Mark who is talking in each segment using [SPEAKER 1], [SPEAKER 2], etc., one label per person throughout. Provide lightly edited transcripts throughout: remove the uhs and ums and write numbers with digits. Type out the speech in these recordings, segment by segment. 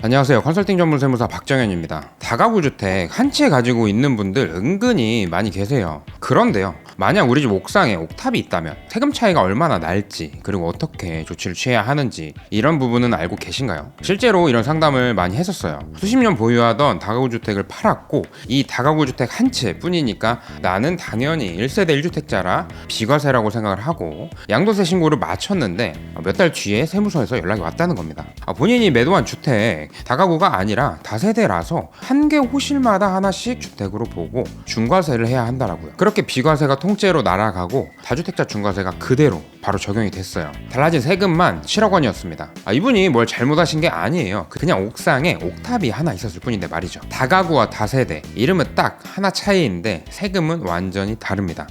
[SPEAKER 1] 안녕하세요. 컨설팅 전문 세무사 박정현입니다. 다가구 주택 한 채 가지고 있는 분들 은근히 많이 계세요. 그런데요, 만약 우리 집 옥상에 옥탑이 있다면 세금 차이가 얼마나 날지, 그리고 어떻게 조치를 취해야 하는지 이런 부분은 알고 계신가요? 실제로 이런 상담을 많이 했었어요. 수십 년 보유하던 다가구 주택을 팔았고 이 다가구 주택 한 채뿐이니까 나는 당연히 1세대 1주택자라 비과세라고 생각을 하고 양도세 신고를 마쳤는데 몇 달 뒤에 세무서에서 연락이 왔다는 겁니다. 본인이 매도한 주택 다가구가 아니라 다세대라서 한 개 호실마다 하나씩 주택으로 보고 중과세를 해야 한다라고요. 그렇게 비과세가 통째로 날아가고 다주택자 중과세가 그대로 바로 적용이 됐어요. 달라진 세금만 7억 원이었습니다. 이분이 뭘 잘못하신 게 아니에요. 그냥 옥상에 옥탑이 하나 있었을 뿐인데 말이죠. 다가구와 다세대 이름은 딱 하나 차이인데 세금은 완전히 다릅니다.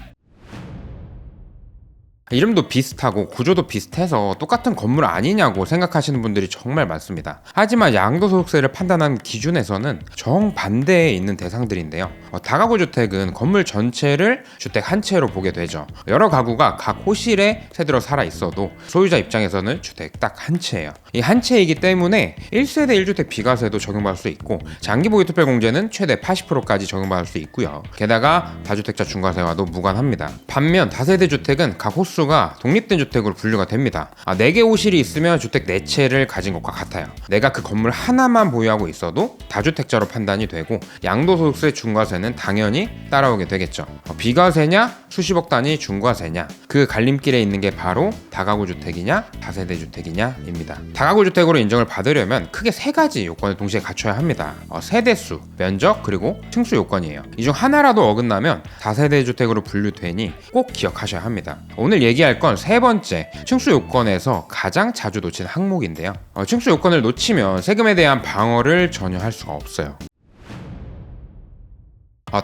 [SPEAKER 1] 이름도 비슷하고 구조도 비슷해서 똑같은 건물 아니냐고 생각하시는 분들이 정말 많습니다. 하지만 양도소득세를 판단하는 기준에서는 정반대에 있는 대상들인데요. 다가구 주택은 건물 전체를 주택 한 채로 보게 되죠. 여러 가구가 각 호실에 새들어 살아 있어도 소유자 입장에서는 주택 딱 한 채예요. 이 한 채이기 때문에 1세대 1주택 비과세도 적용받을 수 있고 장기보유 특별공제는 최대 80%까지 적용받을 수 있고요. 게다가 다주택자 중과세와도 무관합니다. 반면 다세대 주택은 각 호수가 독립된 주택으로 분류가 됩니다. 4개 호실이 있으면 주택 4채를 가진 것과 같아요. 내가 그 건물 하나만 보유하고 있어도 다주택자로 판단이 되고 양도소득세 중과세는 당연히 따라오게 되겠죠. 비과세냐 수십억 단위 중과세냐, 그 갈림길에 있는 게 바로 다가구 주택이냐 다세대 주택이냐입니다. 다가구 주택으로 인정을 받으려면 크게 3가지 요건을 동시에 갖춰야 합니다. 세대수, 면적, 그리고 층수 요건이에요. 이 중 하나라도 어긋나면 다세대 주택으로 분류되니 꼭 기억하셔야 합니다. 오늘 얘기할 건 3번째 층수 요건에서 가장 자주 놓치는 항목인데요. 층수 요건을 놓치면 세금에 대한 방어를 전혀 할 수가 없어요.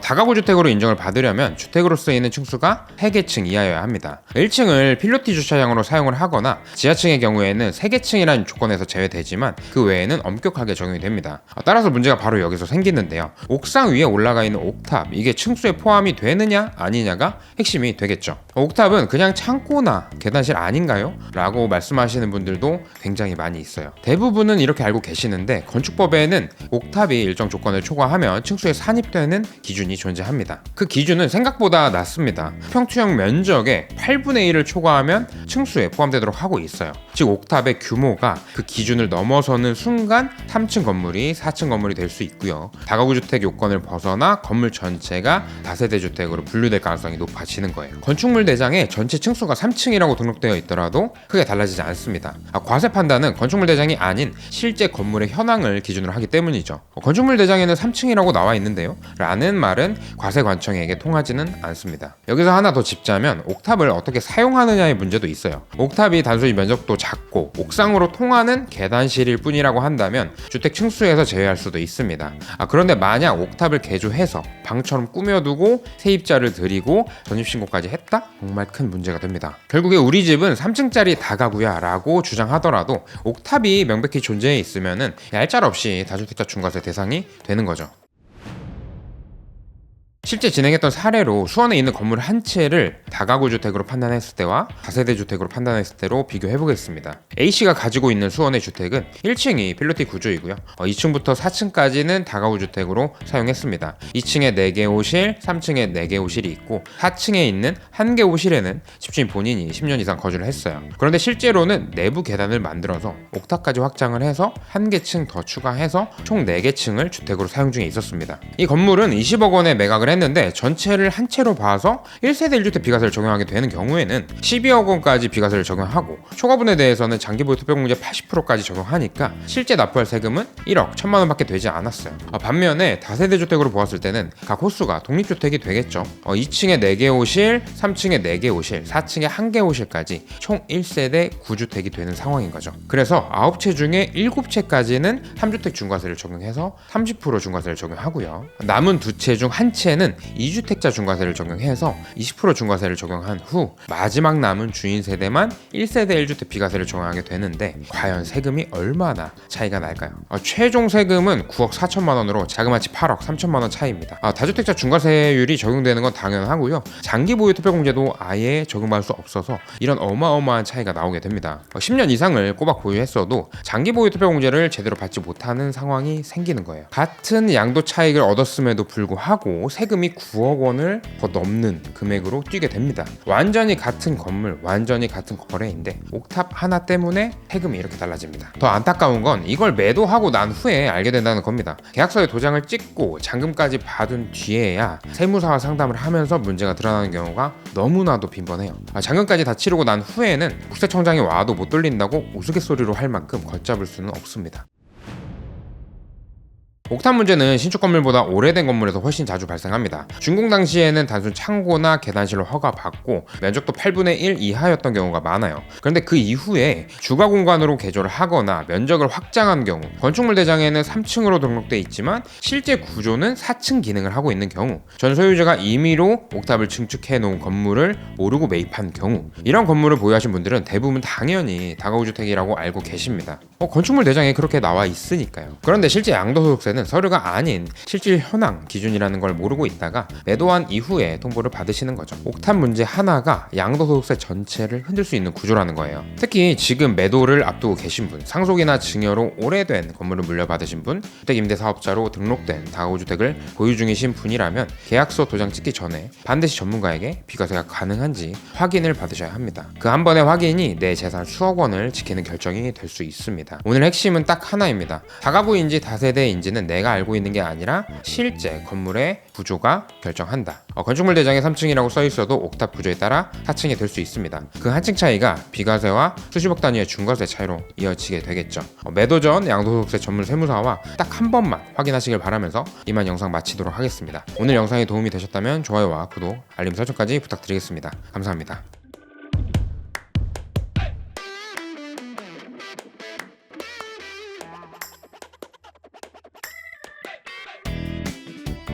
[SPEAKER 1] 다가구 주택으로 인정을 받으려면 주택으로 쓰이는 층수가 3개층 이하여야 합니다. 1층을 필로티 주차장으로 사용을 하거나 지하층의 경우에는 3개층이라는 조건에서 제외되지만 그 외에는 엄격하게 적용이 됩니다. 따라서 문제가 바로 여기서 생기는데요. 옥상 위에 올라가 있는 옥탑, 이게 층수에 포함이 되느냐 아니냐가 핵심이 되겠죠. 옥탑은 그냥 창고나 계단실 아닌가요? 라고 말씀하시는 분들도 굉장히 많이 있어요. 대부분은 이렇게 알고 계시는데 건축법에는 옥탑이 일정 조건을 초과하면 층수에 산입되는 기준이 존재합니다. 그 기준은 생각보다 낮습니다. 평투형 면적의 8분의 1을 초과하면 층수에 포함되도록 하고 있어요. 즉 옥탑의 규모가 그 기준을 넘어서는 순간 3층 건물이 4층 건물이 될 수 있고요. 다가구 주택 요건을 벗어나 건물 전체가 다세대 주택으로 분류될 가능성이 높아지는 거예요. 건축물 대장에 전체 층수가 3층이라고 등록되어 있더라도 크게 달라지지 않습니다. 과세 판단은 건축물 대장이 아닌 실제 건물의 현황을 기준으로 하기 때문이죠. 건축물 대장에는 3층이라고 나와 있는데요 라는 말은 과세관청에게 통하지는 않습니다. 여기서 하나 더 짚자면 옥탑을 어떻게 사용하느냐의 문제도 있어요. 옥탑이 단순히 면적도 작고 옥상으로 통하는 계단실일 뿐이라고 한다면 주택 층수에서 제외할 수도 있습니다. 그런데 만약 옥탑을 개조해서 방처럼 꾸며두고 세입자를 들이고 전입신고까지 했다? 정말 큰 문제가 됩니다. 결국에 우리 집은 3층짜리 다가구야 라고 주장하더라도 옥탑이 명백히 존재해 있으면은 얄짤없이 다주택자 중과세 대상이 되는 거죠. 실제 진행했던 사례로 수원에 있는 건물 한 채를 다가구 주택으로 판단했을 때와 다세대 주택으로 판단했을 때로 비교해 보겠습니다. A씨가 가지고 있는 수원의 주택은 1층이 필로티 구조이고요. 2층부터 4층까지는 다가구 주택으로 사용했습니다. 2층에 4개 호실, 3층에 4개 호실이 있고 4층에 있는 1개 호실에는 집주인 본인이 10년 이상 거주를 했어요. 그런데 실제로는 내부 계단을 만들어서 옥탑까지 확장을 해서 1개 층 더 추가해서 총 4개 층을 주택으로 사용 중에 있었습니다. 이 건물은 20억 원에 매각을 했는데 전체를 한 채로 봐서 1세대 1주택 비과세를 적용하게 되는 경우에는 12억 원까지 비과세를 적용하고 초과분에 대해서는 장기보유 특별공제 80%까지 적용하니까 실제 납부할 세금은 1억 1천만 원밖에 되지 않았어요. 반면에 다세대 주택으로 보았을 때는 각 호수가 독립주택이 되겠죠. 2층에 4개 호실, 3층에 4개 호실, 4층에 1개 호실까지 총 1세대 9주택이 되는 상황인 거죠. 그래서 9채 중에 7채까지는 3주택 중과세를 적용해서 30% 중과세를 적용하고요. 남은 2채 중 1채는 이때는 2주택자 중과세를 적용해서 20% 중과세를 적용한 후 마지막 남은 주인 세대만 1세대 1주택 비과세를 적용하게 되는데 과연 세금이 얼마나 차이가 날까요? 최종 세금은 9억 4천만 원으로 자그마치 8억 3천만 원 차이입니다. 다주택자 중과세율이 적용되는 건 당연하고요. 장기 보유 투표공제도 아예 적용받을 수 없어서 이런 어마어마한 차이가 나오게 됩니다. 10년 이상을 꼬박 보유했어도 장기 보유 투표공제를 제대로 받지 못하는 상황이 생기는 거예요. 같은 양도 차익을 얻었음에도 불구하고 세금이 9억 원을 더 넘는 금액으로 뛰게 됩니다. 완전히 같은 건물, 완전히 같은 거래인데 옥탑 하나 때문에 세금이 이렇게 달라집니다. 더 안타까운 건 이걸 매도하고 난 후에 알게 된다는 겁니다. 계약서에 도장을 찍고 잔금까지 받은 뒤에야 세무사와 상담을 하면서 문제가 드러나는 경우가 너무나도 빈번해요. 잔금까지 다 치르고 난 후에는 국세청장이 와도 못 돌린다고 우스갯소리로 할 만큼 걷잡을 수는 없습니다. 옥탑 문제는 신축 건물보다 오래된 건물에서 훨씬 자주 발생합니다. 준공 당시에는 단순 창고나 계단실로 허가받고 면적도 8분의 1 이하였던 경우가 많아요. 그런데 그 이후에 주거 공간으로 개조를 하거나 면적을 확장한 경우, 건축물 대장에는 3층으로 등록돼 있지만 실제 구조는 4층 기능을 하고 있는 경우, 전 소유자가 임의로 옥탑을 증축해 놓은 건물을 모르고 매입한 경우, 이런 건물을 보유하신 분들은 대부분 당연히 다가구주택이라고 알고 계십니다. 건축물 대장에 그렇게 나와 있으니까요. 그런데 실제 양도소득세는 서류가 아닌 실질 현황 기준이라는 걸 모르고 있다가 매도한 이후에 통보를 받으시는 거죠. 옥탑 문제 하나가 양도소득세 전체를 흔들 수 있는 구조라는 거예요. 특히 지금 매도를 앞두고 계신 분, 상속이나 증여로 오래된 건물을 물려받으신 분, 주택임대사업자로 등록된 다가구주택을 보유 중이신 분이라면 계약서 도장 찍기 전에 반드시 전문가에게 비과세가 가능한지 확인을 받으셔야 합니다. 그 한 번의 확인이 내 재산 수억 원을 지키는 결정이 될 수 있습니다. 오늘 핵심은 딱 하나입니다. 다가구인지 다세대인지는 내가 알고 있는 게 아니라 실제 건물의 구조가 결정한다. 건축물 대장에 3층이라고 써있어도 옥탑 구조에 따라 4층이 될 수 있습니다. 그 한 층 차이가 비과세와 수십억 단위의 중과세 차이로 이어지게 되겠죠. 매도 전 양도소득세 전문 세무사와 딱 한 번만 확인하시길 바라면서 이만 영상 마치도록 하겠습니다. 오늘 영상이 도움이 되셨다면 좋아요와 구독, 알림 설정까지 부탁드리겠습니다. 감사합니다.